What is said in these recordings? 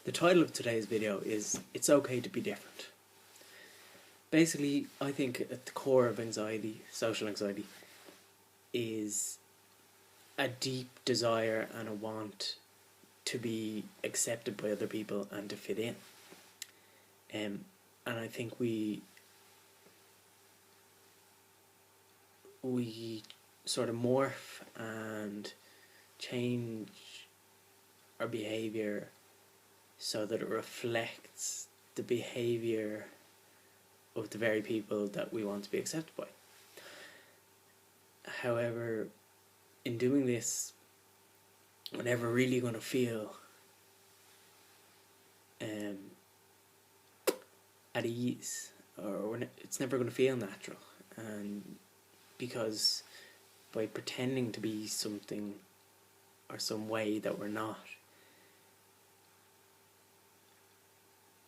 The title of today's video is It's Okay to be Different. Basically, I think at the core of anxiety, social anxiety, is a deep desire and a want to be accepted by other people and to fit in. And I think we sort of morph and change our behaviour so that it reflects the behaviour of the very people that we want to be accepted by. However, in doing this, we're never really going to feel at ease, or it's never going to feel natural, and because by pretending to be something or some way that we're not,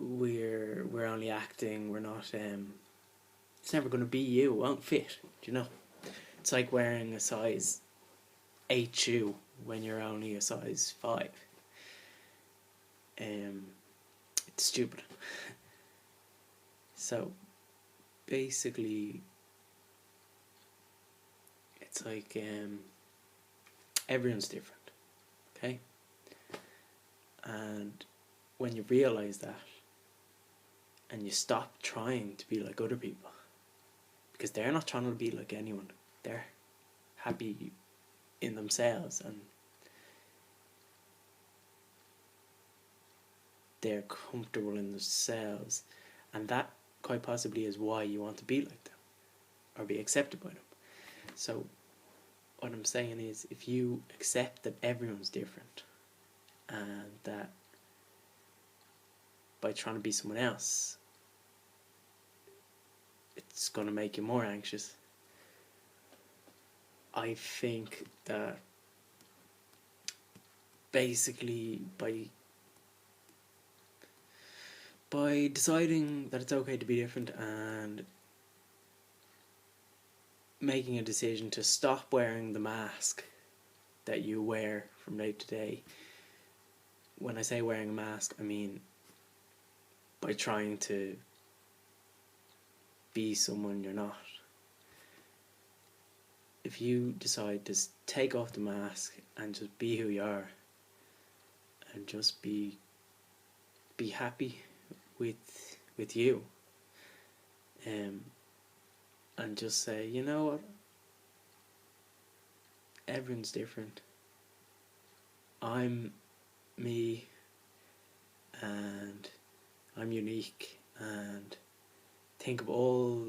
we're only acting. We're not. It's never going to be you. It won't fit. Do you know? It's like wearing a size 8 shoe when you're only a size 5. It's stupid. So basically, it's like everyone's different, okay? And when you realise that, and you stop trying to be like other people, because they're not trying to be like anyone, they're happy in themselves and they're comfortable in themselves, and that quite possibly is why you want to be like them or be accepted by them. So what I'm saying is, if you accept that everyone's different and that by trying to be someone else it's going to make you more anxious, I think that basically by deciding that it's okay to be different and making a decision to stop wearing the mask that you wear from day to day. When I say wearing a mask, I mean by trying to be someone you're not. If you decide to take off the mask and just be who you are and just be happy with you, and just say, you know what, everyone's different, I'm me and I'm unique, and think of all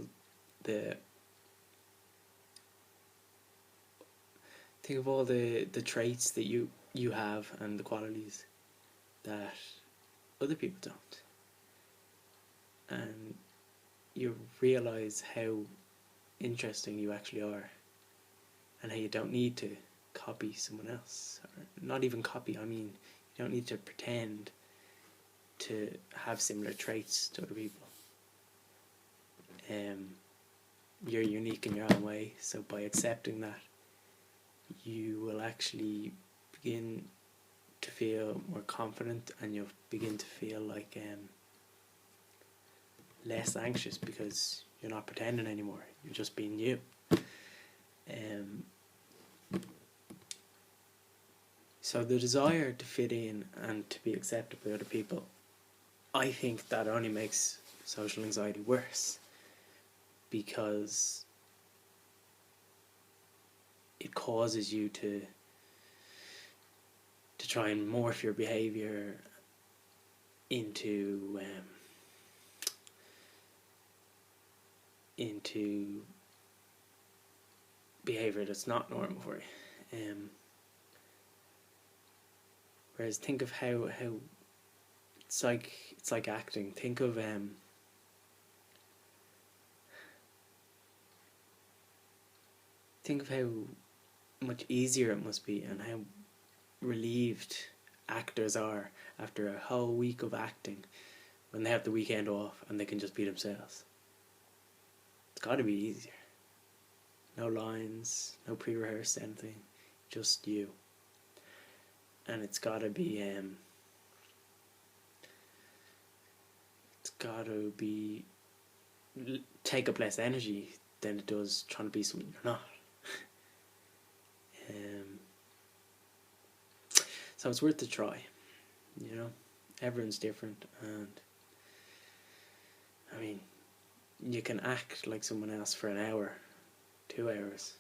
the traits that you have and the qualities that other people don't, and you realise how interesting you actually are and how you don't need to copy someone else, or not even copy, I mean you don't need to pretend to have similar traits to other people. You're unique in your own way, so by accepting that, you will actually begin to feel more confident, and you'll begin to feel like less anxious, because you're not pretending anymore, you're just being you. So the desire to fit in and to be accepted by other people, I think that only makes social anxiety worse, because it causes you to try and morph your behaviour into behaviour that's not normal for you. Whereas think of how it's like acting. Think of how much easier it must be, and how relieved actors are after a whole week of acting when they have the weekend off and they can just be themselves. It's got to be easier. No lines, no pre-rehearsed anything, just you. And it's got to be got to be take up less energy than it does trying to be something you're not. Um, so it's worth a try, you know. Everyone's different, and I mean, you can act like someone else for an hour, 2 hours,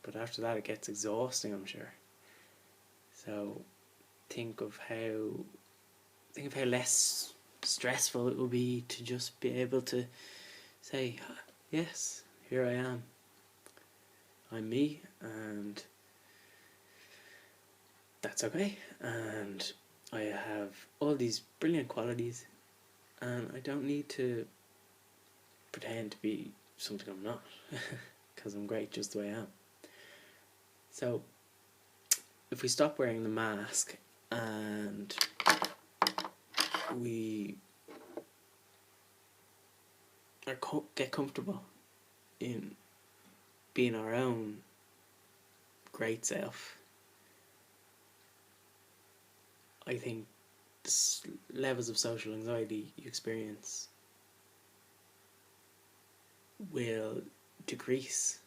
but after that it gets exhausting, I'm sure. So think of how less stressful it will be to just be able to say, yes, here I am. I'm me, and that's okay. And I have all these brilliant qualities, and I don't need to pretend to be something I'm not, because I'm great just the way I am. So if we stop wearing the mask and we get comfortable in being our own great self, I think the levels of social anxiety you experience will decrease.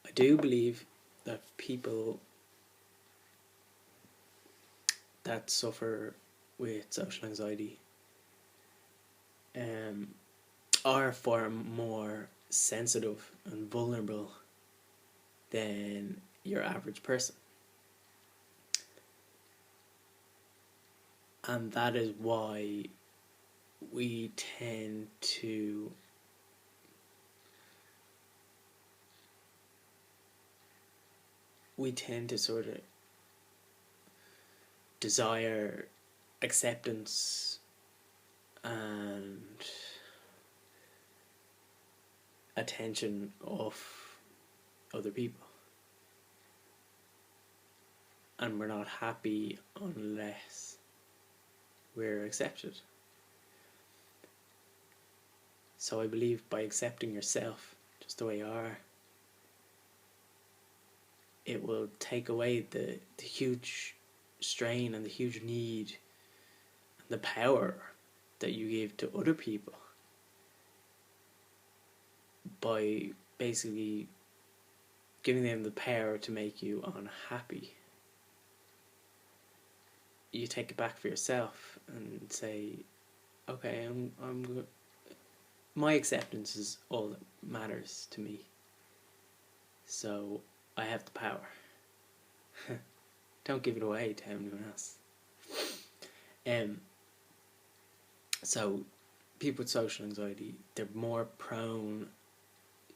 I do believe that people that suffer with social anxiety are far more sensitive and vulnerable than your average person. And that is why we tend to sort of desire acceptance and attention of other people, and we're not happy unless we're accepted. So I believe by accepting yourself just the way you are, it will take away the huge strain and the huge need and the power that you give to other people by basically giving them the power to make you unhappy. You take it back for yourself and say, okay, I'm good. My acceptance is all that matters to me, so I have the power. Don't give it away to anyone else. So people with social anxiety, they're more prone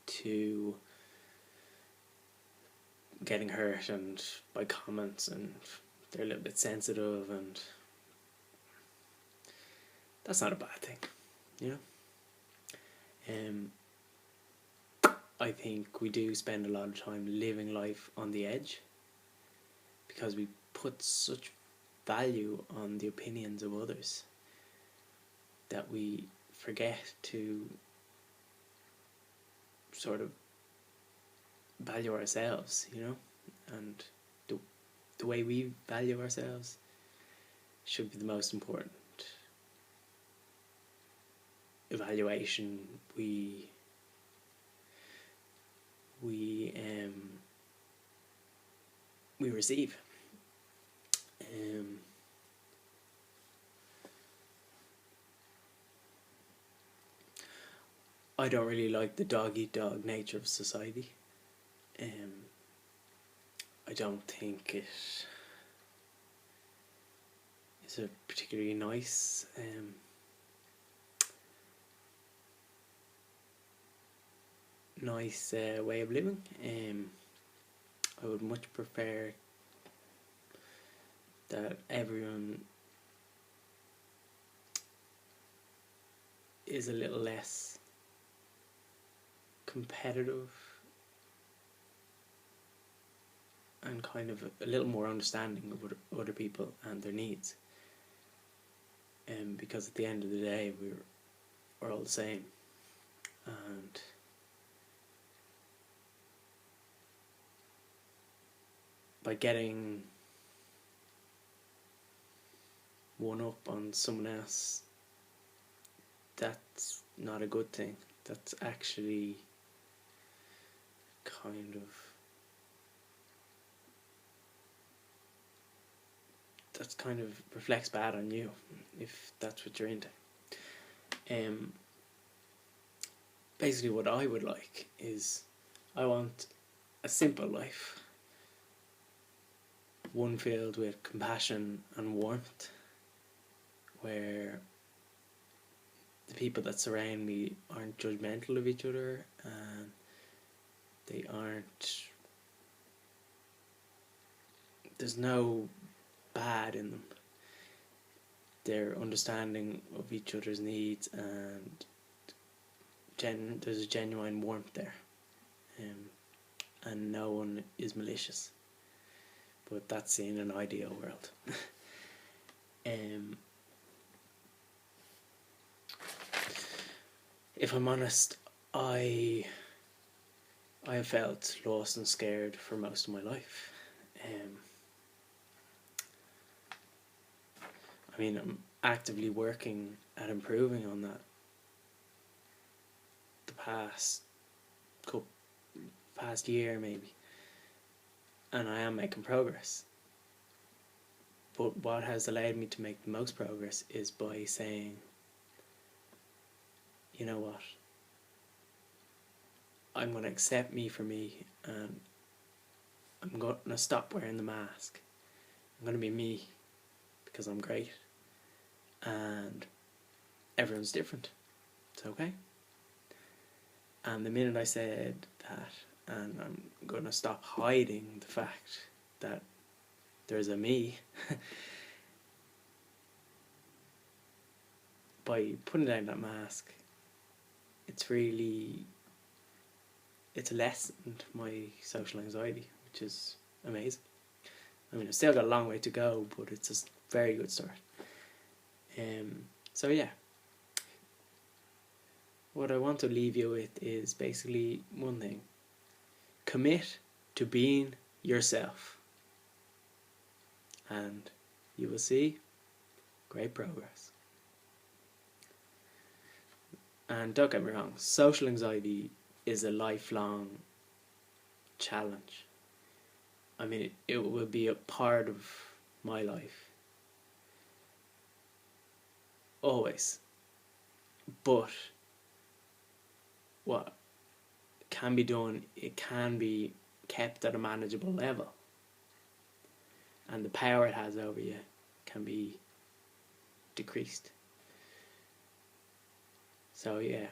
to getting hurt and by comments, and they're a little bit sensitive, and that's not a bad thing, you know. I think we do spend a lot of time living life on the edge because we put such value on the opinions of others that we forget to sort of value ourselves, you know, and the way we value ourselves should be the most important evaluation we receive. I don't really like the dog-eat-dog nature of society. I don't think it is a particularly nice way of living. I would much prefer that everyone is a little less competitive and kind of a little more understanding of other people and their needs. Because at the end of the day, we're all the same, and by getting one up on someone else, that's not a good thing. That's actually kind of, reflects bad on you, if that's what you're into. Basically what I would like is, I want a simple life, one filled with compassion and warmth, where the people that surround me aren't judgmental of each other, and they aren't, there's no bad in them. They're understanding of each other's needs, and there's a genuine warmth there, and no one is malicious. But that's in an ideal world. If I'm honest, I have felt lost and scared for most of my life. I mean, I'm actively working at improving on that. The past year maybe, and I am making progress. But what has allowed me to make the most progress is by saying, you know what, I'm going to accept me for me, and I'm going to stop wearing the mask. I'm going to be me, because I'm great, and everyone's different. It's okay. And the minute I said that, and I'm going to stop hiding the fact that there's a me, by putting down that mask, it's lessened my social anxiety, which is amazing. I mean, I've still got a long way to go, but it's a very good start. So yeah, what I want to leave you with is basically one thing: commit to being yourself, and you will see great progress. And don't get me wrong, social anxiety is a lifelong challenge. I mean, it will be a part of my life, always. But what can be done, it can be kept at a manageable level, and the power it has over you can be decreased. So yeah,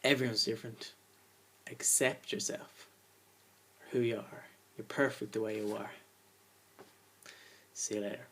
everyone's different. Accept yourself, who you are. You're perfect the way you are. See you later.